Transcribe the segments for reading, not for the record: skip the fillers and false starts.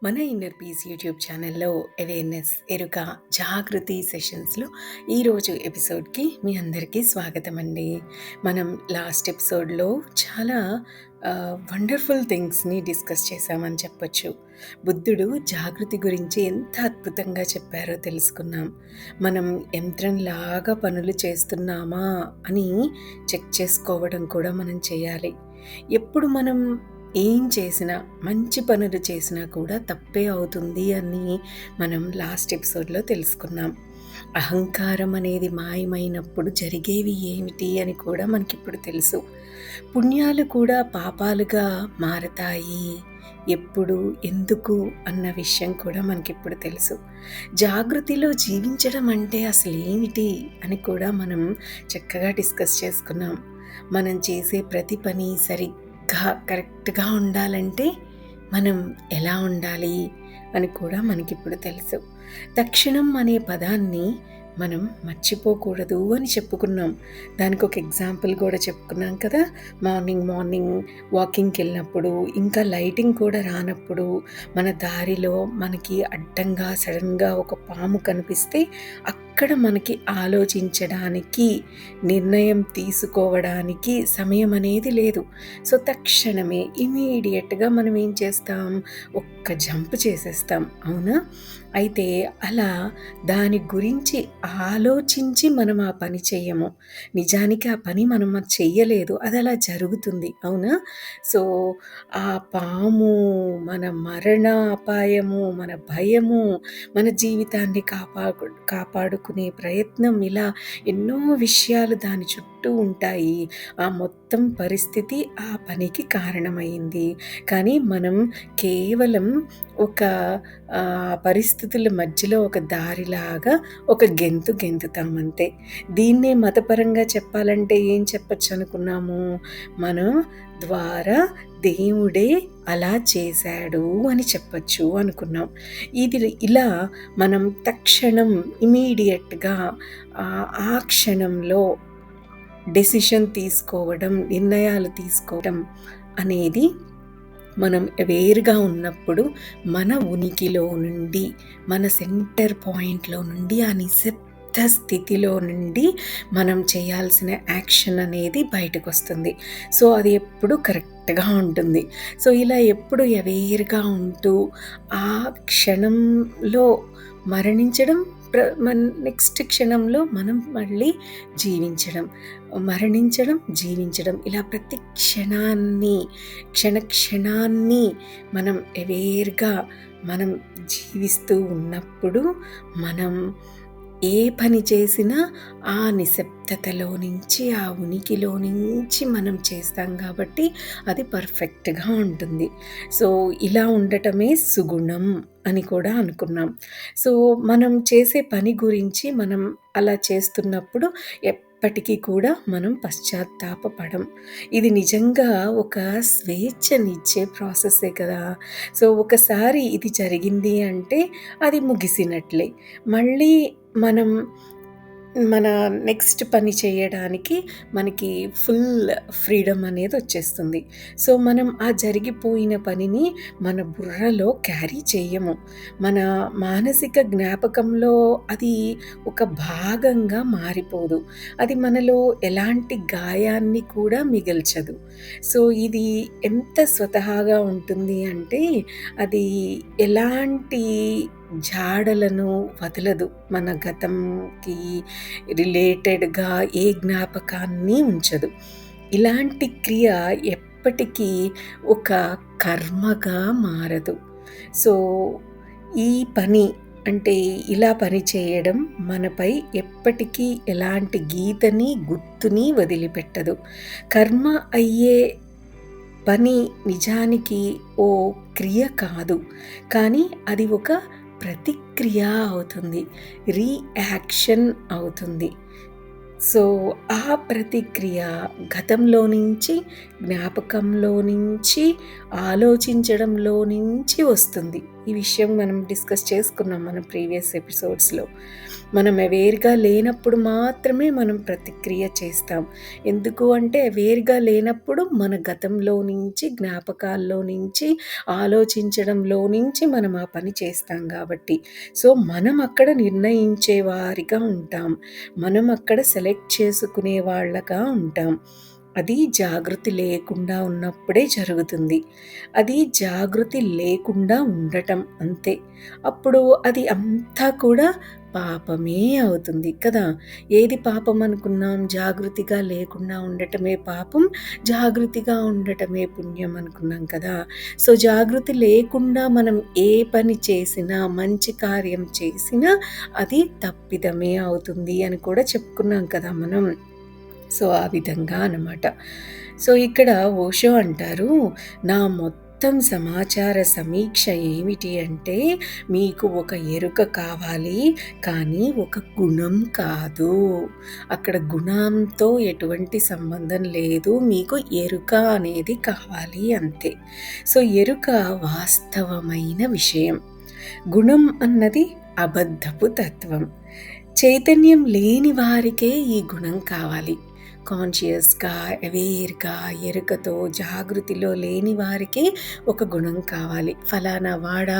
మన inner peace YouTube ఛానల్లో awareness ఎరుక జాగృతి సెషన్స్లో ఈరోజు ఎపిసోడ్కి మీ అందరికీ స్వాగతం అండి. మనం లాస్ట్ ఎపిసోడ్లో చాలా వండర్ఫుల్ థింగ్స్ని డిస్కస్ చేశామని చెప్పొచ్చు. బుద్ధుడు జాగృతి గురించి ఎంత అద్భుతంగా చెప్పారో తెలుసుకున్నాం. మనం యంత్రంలాగా పనులు చేస్తున్నామా అని చెక్ చేసుకోవడం కూడా మనం చేయాలి. ఎప్పుడు మనం ఏం చేసినా, మంచి పనులు చేసినా కూడా తప్పే అవుతుంది అని మనం లాస్ట్ ఎపిసోడ్లో తెలుసుకున్నాం. అహంకారం అనేది మాయమైనప్పుడు జరిగేవి ఏమిటి అని కూడా మనకిప్పుడు తెలుసు. పుణ్యాలు కూడా పాపాలుగా మారతాయి ఎప్పుడు, ఎందుకు అన్న విషయం కూడా మనకిప్పుడు తెలుసు. జాగృతిలో జీవించడం అంటే అసలు ఏమిటి అని కూడా మనం చక్కగా డిస్కస్ చేసుకున్నాం. మనం చేసే ప్రతి పని కరెక్ట్గా ఉండాలంటే మనం ఎలా ఉండాలి అని కూడా మనకిప్పుడు తెలుసు. తక్షణం అనే పదాన్ని మనం మర్చిపోకూడదు అని చెప్పుకున్నాం. దానికి ఒక ఎగ్జాంపుల్ కూడా చెప్పుకున్నాం కదా. మార్నింగ్ వాకింగ్కి వెళ్ళినప్పుడు, ఇంకా లైటింగ్ కూడా రానప్పుడు, మన దారిలో మనకి అడ్డంగా సడన్గా ఒక పాము కనిపిస్తే అక్కడ మనకి ఆలోచించడానికి, నిర్ణయం తీసుకోవడానికి సమయం అనేది లేదు. సో తక్షణమే ఇమీడియట్గా మనం ఏం చేస్తాం, ఒక్క జంప్ చేసేస్తాం, అవునా? అయితే అలా దాని గురించి ఆలోచించి మనం ఆ పని చెయ్యము. నిజానికి ఆ పని మనం చెయ్యలేదు, అది అలా జరుగుతుంది, అవునా? సో ఆ పాము, మన మరణ అపాయము, మన భయము, మన జీవితాన్ని కాపాడుకునే ప్రయత్నం, ఇలా ఎన్నో విషయాలు దాని చుట్టూ ఉంటాయి. ఆ మొత్తం పరిస్థితి ఆ పనికి కారణమైంది. కానీ మనం కేవలం ఒక పరిస్థితుల మధ్యలో ఒక దారిలాగా ఒక గెంతుతామంతే. దీన్నే మతపరంగా చెప్పాలంటే ఏం చెప్పచ్చు అనుకున్నాము, మనం ద్వారా దేవుడే అలా చేశాడు అని చెప్పచ్చు అనుకున్నాం. ఇది ఇలా మనం తక్షణం ఇమీడియట్గా ఆ క్షణంలో డెసిషన్ తీసుకోవడం, నిర్ణయాలు తీసుకోవడం అనేది మనం అవేర్గా ఉన్నప్పుడు మన ఉనికిలో నుండి, మన సెంటర్ పాయింట్లో నుండి, ఆ నిశ్శబ్ద స్థితిలో నుండి మనం చేయాల్సిన యాక్షన్ అనేది బయటకు వస్తుంది. సో అది ఎప్పుడు కరెక్ట్గా ఉంటుంది. సో ఇలా ఎప్పుడు అవేర్గా ఉంటూ ఆ క్షణంలో మరణించడం, నెక్స్ట్ క్షణంలో మనం మళ్ళీ జీవించడం, ఇలా ప్రతి క్షణాన్ని మనం అవేర్గా మనం జీవిస్తూ ఉన్నప్పుడు మనం ఏ పని చేసినా ఆ నిశ్శబ్దతలో నుంచి, ఆ ఉనికిలో నుంచి మనం చేస్తాం కాబట్టి అది పర్ఫెక్ట్గా ఉంటుంది. సో ఇలా ఉండటమే సుగుణం అని కూడా అనుకున్నాం. సో మనం చేసే పని గురించి మనం అలా చేస్తున్నప్పుడు ఎప్పటికీ కూడా మనం పశ్చాత్తాపపడం. ఇది నిజంగా ఒక స్వేచ్ఛనిచ్చే ప్రాసెస్సే కదా. సో ఒకసారి ఇది జరిగింది అంటే అది ముగిసినట్లే. మళ్ళీ మనం మన నెక్స్ట్ పని చేయడానికి మనకి ఫుల్ ఫ్రీడమ్ అనేది వచ్చేస్తుంది. సో మనం ఆ జరిగిపోయిన పనిని మన బుర్రలో క్యారీ చేయము. మన మానసిక జ్ఞాపకంలో అది ఒక భాగంగా మారిపోదు. అది మనలో ఎలాంటి గాయాన్ని కూడా మిగల్చదు. సో ఇది ఎంత స్వతహాగా ఉంటుంది అంటే అది ఎలాంటి జాడలను వదలదు. మన గతంకి రిలేటెడ్గా ఏ జ్ఞాపకాన్ని ఉంచదు. ఇలాంటి క్రియ ఎప్పటికీ ఒక కర్మగా మారదు. సో ఈ పని అంటే ఇలా పని చేయడం మనపై ఎప్పటికీ ఎలాంటి గీతని, గుర్తుని వదిలిపెట్టదు. కర్మ అయ్యే పని నిజానికి ఓ క్రియ కాదు, కానీ అది ఒక ప్రతిక్రియ అవుతుంది, రియాక్షన్ అవుతుంది. సో ఆ ప్రతిక్రియ గతంలో నుంచి, జ్ఞాపకంలో నుంచి, ఆలోచించడంలో నుంచి వస్తుంది. ఈ విషయం మనం డిస్కస్ చేసుకున్నాం మన ప్రీవియస్ ఎపిసోడ్స్‌లో. మనం అవేర్‌గా లేనప్పుడు మాత్రమే మనం ప్రతిక్రియ చేస్తాం. ఎందుకు అంటే అవేర్‌గా లేనప్పుడు మన గతంలో నుంచి, జ్ఞాపకాల్లో నుంచి, ఆలోచించడంలో నుంచి మనం ఆ పని చేస్తాం గాబట్టి. సో, మనం అక్కడ నిర్ణయించే వారిగా ఉంటాం. మనం అక్కడ సెలెక్ట్ చేసుకునే వాళ్ళగా ఉంటాం. అది జాగృతి లేకుండా ఉన్నప్పుడే జరుగుతుంది. అది జాగృతి లేకుండా ఉండటం అంతే. అప్పుడు అది అంతా కూడా పాపమే అవుతుంది కదా! ఏది పాపం అనుకున్నాం? జాగృతిగా లేకుండా ఉండటమే పాపం, జాగృతిగా ఉండటమే పుణ్యం అనుకున్నాం కదా! సో, జాగృతి లేకుండా మనం ఏ పని చేసినా, మంచి కార్యం చేసినా అది తప్పిదమే అవుతుంది అని కూడా చెప్పుకున్నాం కదా మనం. సో, ఆ విధంగా అన్నమాట. సో, ఇక్కడ ఓషో అంటారు, "నా మొత్తం సమాచార సమీక్ష ఏమిటి అంటే, మీకు ఒక ఎరుక కావాలి, కానీ ఒక గుణం కాదు. అక్కడ గుణంతో ఎటువంటి సంబంధం లేదు. మీకు ఎరుక అనేది కావాలి అంతే." సో, ఎరుక వాస్తవమైన విషయం. గుణం అన్నది అబద్ధపు తత్వం. చైతన్యం లేని వారికే ఈ గుణం కావాలి. కాన్షియస్‌గా, అవేర్‌గా, ఎరుకతో, జాగృతిలో లేని వారికే ఒక గుణం కావాలి. ఫలానా వాడా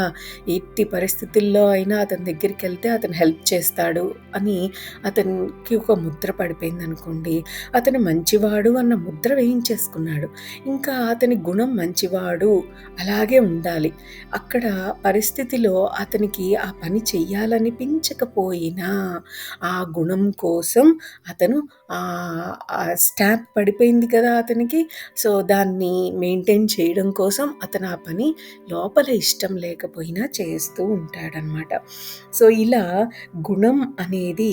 ఎట్టి పరిస్థితుల్లో అయినా అతని దగ్గరికెళ్తే అతను హెల్ప్ చేస్తాడు అని అతనికి ఒక ముద్ర పడిపోయిందనుకోండి. అతను మంచివాడు అన్న ముద్ర వేయించేసుకున్నాడు. ఇంకా అతని గుణం మంచివాడు అలాగే ఉండాలి. అక్కడ పరిస్థితిలో అతనికి ఆ పని చెయ్యాలనిపించకపోయినా ఆ గుణం కోసం అతను ఆ స్టాంప్ పడిపోయింది కదా అతనికి. సో, దాన్ని మెయింటైన్ చేయడం కోసం అతను ఆ పని లోపల ఇష్టం లేకపోయినా చేస్తూ ఉంటాడనమాట. సో, ఇలా గుణం అనేది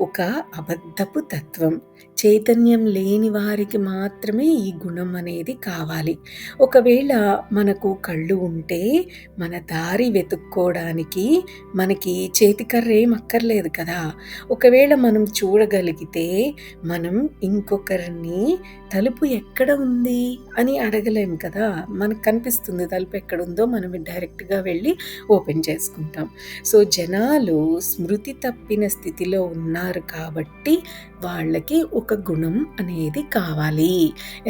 ఒక అబద్ధపు తత్వం. చైతన్యం లేని వారికి మాత్రమే ఈ గుణం అనేది కావాలి. ఒకవేళ మనకు కళ్ళు ఉంటే మన దారి వెతుక్కోవడానికి మనకి చేతికర్ర ఏం అక్కర్లేదు కదా! ఒకవేళ మనం చూడగలిగితే మనం ఇంకొకరిని తలుపు ఎక్కడ ఉంది అని అడగలేం కదా! మనకు కనిపిస్తుంది తలుపు ఎక్కడుందో మనం డైరెక్ట్‌గా వెళ్ళి ఓపెన్ చేసుకుంటాం. సో, జనాలు స్మృతి తప్పిన స్థితిలో ఉన్నారు కాబట్టి వాళ్ళకి ఒక గుణం అనేది కావాలి.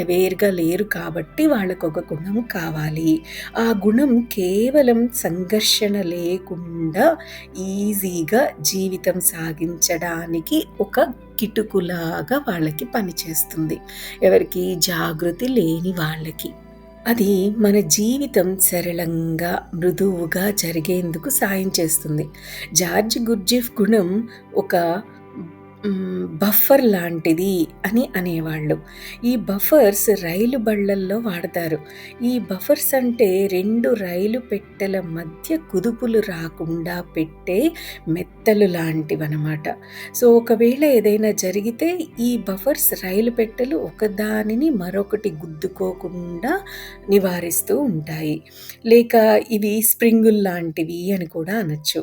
అవేర్‌గా లేరు కాబట్టి వాళ్ళకొక గుణం కావాలి. ఆ గుణం కేవలం సంఘర్షణ లేకుండా ఈజీగా జీవితం సాగించడానికి ఒక కిటుకులాగా వాళ్ళకి పనిచేస్తుంది. ఎవరికి? జాగృతి లేని వాళ్ళకి. అది మన జీవితం సరళంగా, మృదువుగా జరిగేందుకు సాయం చేస్తుంది. జార్జ్ గుర్జిఫ్ గుణం ఒక బఫర్ లాంటిది అని అనేవాళ్ళు. ఈ బఫర్స్ రైలు బళ్ళల్లో వాడతారు. ఈ బఫర్స్ అంటే 2 రైలు పెట్టెల మధ్య కుదుపులు రాకుండా పెట్టే మెత్తలు లాంటివనమాట. సో, ఒకవేళ ఏదైనా జరిగితే ఈ బఫర్స్ రైలు పెట్టెలు ఒకదానిని మరొకటి గుద్దుకోకుండా నివారిస్తూ ఉంటాయి. లేక ఇవి స్ప్రింగుల్లాంటివి అని కూడా అనొచ్చు.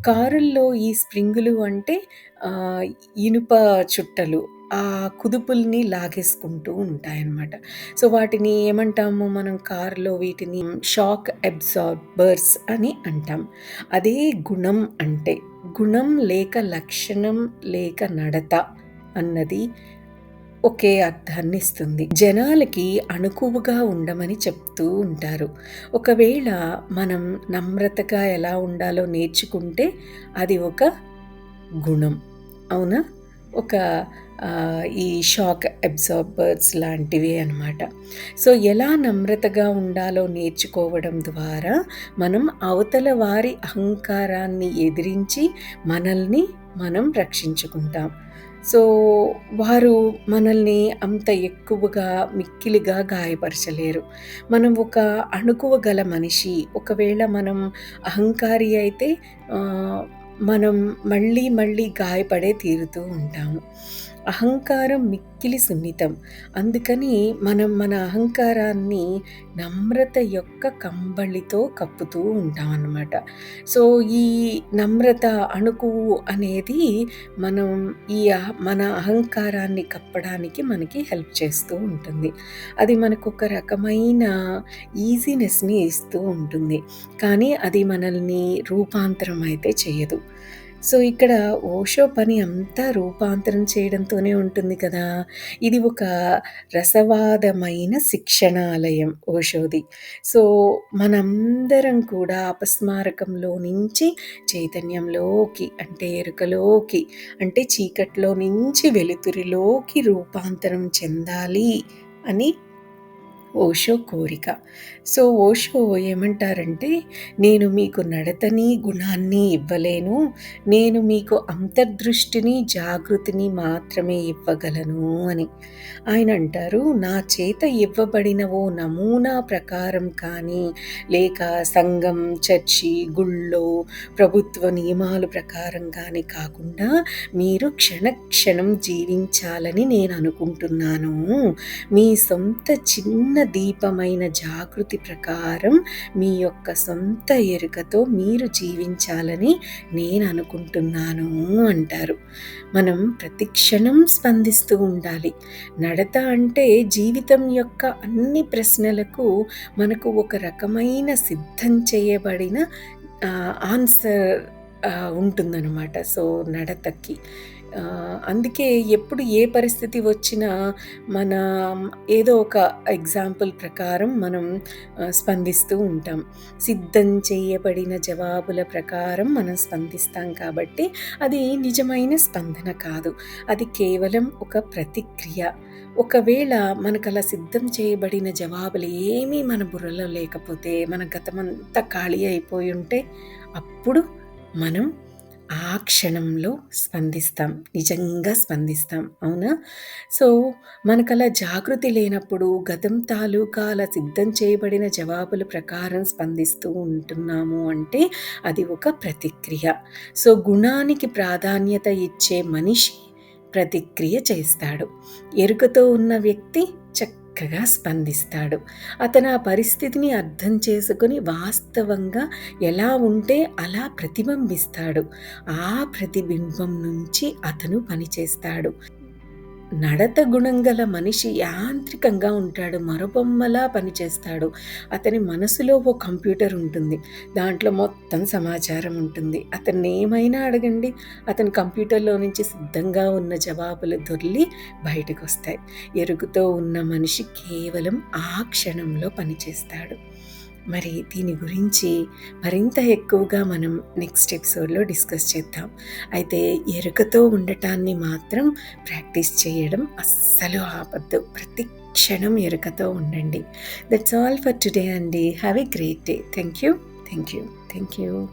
కారుల్లో ఈ స్ప్రింగులు అంటే ఇనుప చుట్టలు ఆ కుదుపుల్ని లాగేసుకుంటూ ఉంటాయన్నమాట. సో, వాటిని ఏమంటాము మనం కారులో వీటిని షాక్ అబ్జార్బర్స్ అని అంటాం. అదే గుణం అంటే. గుణం లేక లక్షణం లేక నడత అన్నది ఒకే అర్థాన్నిస్తుంది. జనాలకి అణకువగా ఉండమని చెప్తూ ఉంటారు. ఒకవేళ మనం నమ్రతగా ఎలా ఉండాలో నేర్చుకుంటే అది ఒక గుణం. అవునా? ఒక ఈ షాక్ అబ్జార్బర్స్ లాంటివి అనమాట. సో, ఎలా నమ్రతగా ఉండాలో నేర్చుకోవడం ద్వారా మనం అవతల వారి అహంకారాన్ని ఎదిరించి మనల్ని మనం రక్షించుకుంటాం. సో, వారు మనల్ని అంత ఎక్కువగా, మిక్కిలిగా గాయపరచలేరు. మనం ఒక అణకువ గల మనిషి. ఒకవేళ మనం అహంకారి అయితే మనం మళ్ళీ మళ్ళీ గాయపడే తీరుతూ ఉంటాము. అహంకారం మిక్కిలి సున్నితం. అందుకని మనం మన అహంకారాన్ని నమ్రత యొక్క కంబళితో కప్పుతూ ఉంటామనమాట. సో, ఈ నమ్రత అణుకువు అనేది మనం మన అహంకారాన్ని కప్పడానికి మనకి హెల్ప్ చేస్తూ ఉంటుంది. అది మనకొక రకమైన ఈజీనెస్‌ని ఇస్తూ ఉంటుంది. కానీ అది మనల్ని రూపాంతరం అయితే చెయ్యదు. సో, ఇక్కడ ఓషో పని అంతా రూపాంతరం చేయడంతోనే ఉంటుంది కదా! ఇది ఒక రసవాదమైన శిక్షణాలయం ఓషోది. సో, మనందరం కూడా అపస్మారకంలో నుంచి చైతన్యంలోకి అంటే ఎరుకలోకి అంటే చీకట్లో నుంచి వెలుతురిలోకి రూపాంతరం చెందాలి అని ఓషో కోరిక. సో, ఓషో ఏమంటారంటే, "నేను మీకు నడతని, గుణాన్ని ఇవ్వలేను. నేను మీకు అంతర్దృష్టిని, జాగృతిని మాత్రమే ఇవ్వగలను" అని. ఆయన అంటారు, "నా చేత ఇవ్వబడిన ఓ నమూనా ప్రకారం కానీ, లేక సంఘం, చర్చి, గుళ్ళో, ప్రభుత్వ నియమాల ప్రకారం గాని కాకుండా, మీరు క్షణక్షణం జీవించాలని నేననుకుంటున్నాను. మీ సొంత చిన్న దీపమైన జాగృతి ప్రకారం మీ యొక్క సొంత ఎరుకతో మీరు జీవించాలని నేను అనుకుంటున్నాను" అంటారు. మనం ప్రతి క్షణం స్పందిస్తూ ఉండాలి. నడత అంటే జీవితం యొక్క అన్ని ప్రశ్నలకు మనకు ఒక రకమైన సిద్ధం చేయబడిన ఆన్సర్ ఉంటుందనమాట. సో, నడతకి. అందుకే ఎప్పుడు ఏ పరిస్థితి వచ్చినా మన ఏదో ఒక ఎగ్జాంపుల్ ప్రకారం మనం స్పందిస్తూ ఉంటాం. సిద్ధం చేయబడిన జవాబుల ప్రకారం మనం స్పందిస్తాం కాబట్టి అది నిజమైన స్పందన కాదు. అది కేవలం ఒక ప్రతిక్రియ. ఒకవేళ మనకలా సిద్ధం చేయబడిన జవాబులు ఏమీ మన బుర్రలో లేకపోతే, మన గతమంతా ఖాళీ అయిపోయి ఉంటే, అప్పుడు మనం ఆ క్షణంలో స్పందిస్తాం. నిజంగా స్పందిస్తాం. అవునా? సో, మనకలా జాగృతి లేనప్పుడు గతం తాలూకా అలా సిద్ధం చేయబడిన జవాబుల ప్రకారం స్పందిస్తూ ఉంటున్నాము అంటే అది ఒక ప్రతిక్రియ. సో, గుణానికి ప్రాధాన్యత ఇచ్చే మనిషి ప్రతిక్రియ చేస్తాడు. ఎరుకతో ఉన్న వ్యక్తి చక్కగా స్పందిస్తాడు. అతను ఆ పరిస్థితిని అర్థం చేసుకొని వాస్తవంగా ఎలా ఉంటే అలా ప్రతిబింబిస్తాడు. ఆ ప్రతిబింబం నుంచి అతను పనిచేస్తాడు. నడత గుణం గల మనిషి యాంత్రికంగా ఉంటాడు. మరబొమ్మలా పనిచేస్తాడు. అతని మనసులో ఓ కంప్యూటర్ ఉంటుంది. దాంట్లో మొత్తం సమాచారం ఉంటుంది. అతన్నేమైనా అడగండి, అతని కంప్యూటర్‌లో నుంచి సిద్ధంగా ఉన్న జవాబులు దొర్లి బయటకొస్తాయి. ఎరుకుతో ఉన్న మనిషి కేవలం ఆ క్షణంలో పనిచేస్తాడు. మరి దీని గురించి మరింత ఎక్కువగా మనం నెక్స్ట్ ఎపిసోడ్‌లో డిస్కస్ చేద్దాం. అయితే ఎరుకతో ఉండటాన్ని మాత్రం ప్రాక్టీస్ చేయడం అస్సలు ఆపొద్దు. ప్రతి క్షణం ఎరుకతో ఉండండి. దట్స్ ఆల్ ఫర్ టుడే అండి. Have a great day. Thank you. Thank you. Thank you.